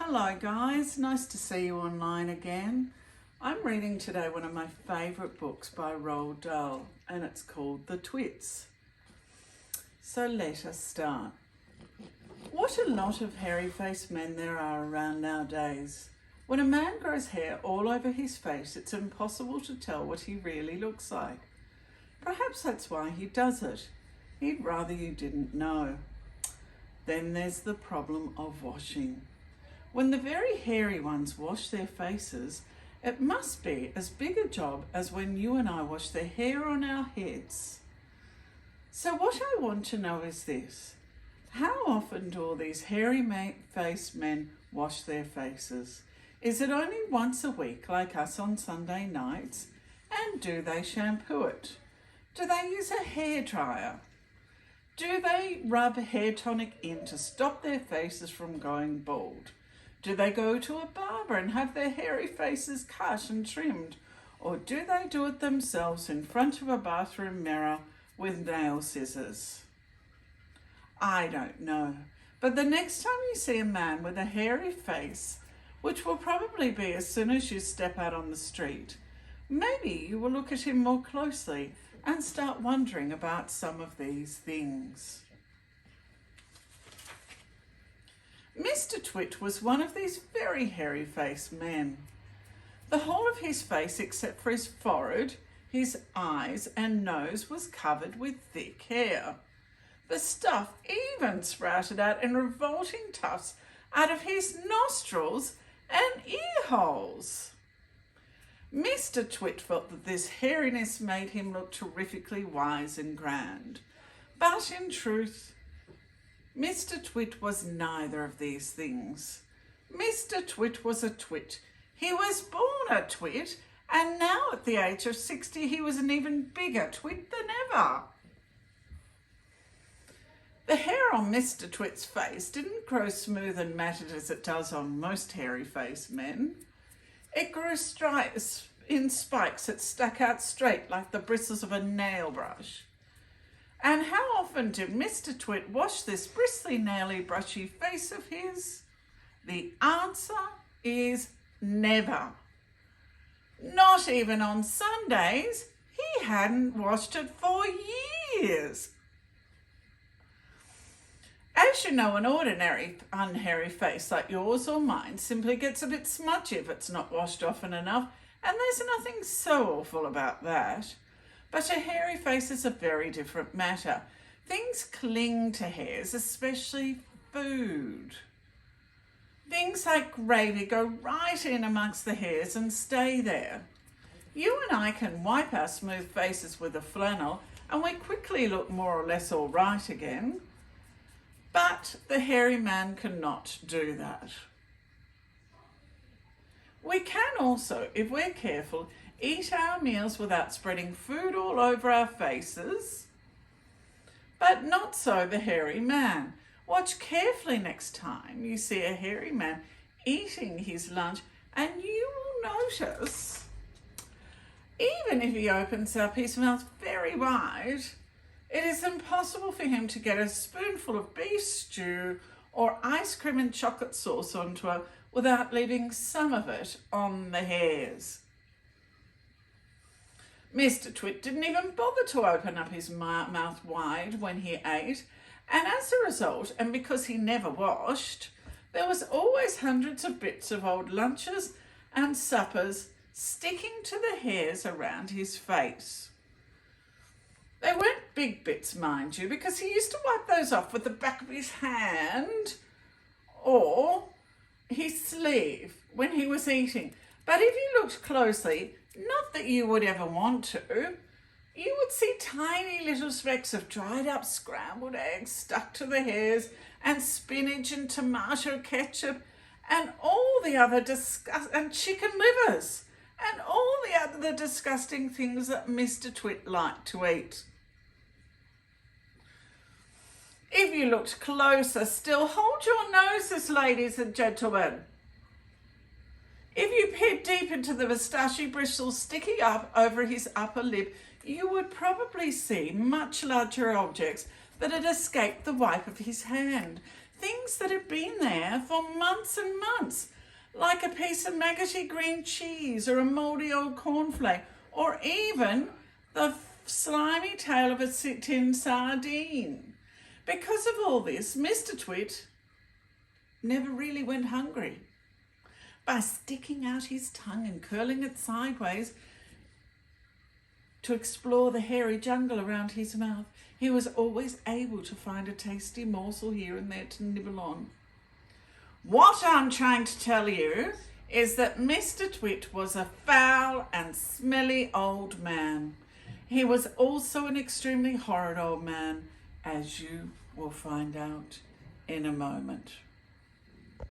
Hello guys, nice to see you online again. I'm reading today one of my favourite books by Roald Dahl and it's called The Twits. So let us start. What a lot of hairy-faced men there are around nowadays. When a man grows hair all over his face, it's impossible to tell what he really looks like. Perhaps that's why he does it. He'd rather you didn't know. Then there's the problem of washing. When the very hairy ones wash their faces, it must be as big a job as when you and I wash the hair on our heads. So what I want to know is this: how often do all these hairy-faced men wash their faces? Is it only once a week like us on Sunday nights? And do they shampoo it? Do they use a hairdryer? Do they rub hair tonic in to stop their faces from going bald? Do they go to a barber and have their hairy faces cut and trimmed? Or do they do it themselves in front of a bathroom mirror with nail scissors? I don't know. But the next time you see a man with a hairy face, which will probably be as soon as you step out on the street, maybe you will look at him more closely and start wondering about some of these things. Mr. Twit was one of these very hairy-faced men. The whole of his face, except for his forehead, his eyes and nose, was covered with thick hair. The stuff even sprouted out in revolting tufts out of his nostrils and ear holes. Mr. Twit felt that this hairiness made him look terrifically wise and grand. But in truth, Mr. Twit was neither of these things. Mr. Twit was a twit. He was born a twit, and now at the age of 60, he was an even bigger twit than ever. The hair on Mr. Twit's face didn't grow smooth and matted as it does on most hairy-faced men. It grew in spikes that stuck out straight like the bristles of a nail brush. And how often did Mr. Twit wash this bristly, naily, brushy face of his? The answer is never. Not even on Sundays. He hadn't washed it for years. As you know, an ordinary unhairy face like yours or mine simply gets a bit smudgy if it's not washed often enough, and there's nothing so awful about that. But a hairy face is a very different matter. Things cling to hairs, especially food. Things like gravy go right in amongst the hairs and stay there. You and I can wipe our smooth faces with a flannel and we quickly look more or less all right again. But the hairy man cannot do that. We can also, if we're careful, eat our meals without spreading food all over our faces, but not so the hairy man. Watch carefully next time you see a hairy man eating his lunch and you will notice, even if he opens up his mouth very wide, it is impossible for him to get a spoonful of beef stew or ice cream and chocolate sauce onto it without leaving some of it on the hairs. Mr. Twit didn't even bother to open up his mouth wide when he ate, and as a result, and because he never washed, there was always hundreds of bits of old lunches and suppers sticking to the hairs around his face. They weren't big bits, mind you, because he used to wipe those off with the back of his hand or his sleeve when he was eating. But if you looked closely, not that you would ever want to, you would see tiny little specks of dried up scrambled eggs stuck to the hairs and spinach and tomato ketchup and all the other and chicken livers and all the other disgusting things that Mr. Twit liked to eat. If you looked closer still, hold your noses, ladies and gentlemen. If you peered deep into the moustachy bristles sticking up over his upper lip, you would probably see much larger objects that had escaped the wipe of his hand. things that had been there for months and months, like a piece of maggoty green cheese or a mouldy old cornflake, or even the slimy tail of a tin sardine. Because of all this, Mr. Twit never really went hungry. By sticking out his tongue and curling it sideways to explore the hairy jungle around his mouth, he was always able to find a tasty morsel here and there to nibble on. What I'm trying to tell you is that Mr. Twit was a foul and smelly old man. He was also an extremely horrid old man, as you will find out in a moment.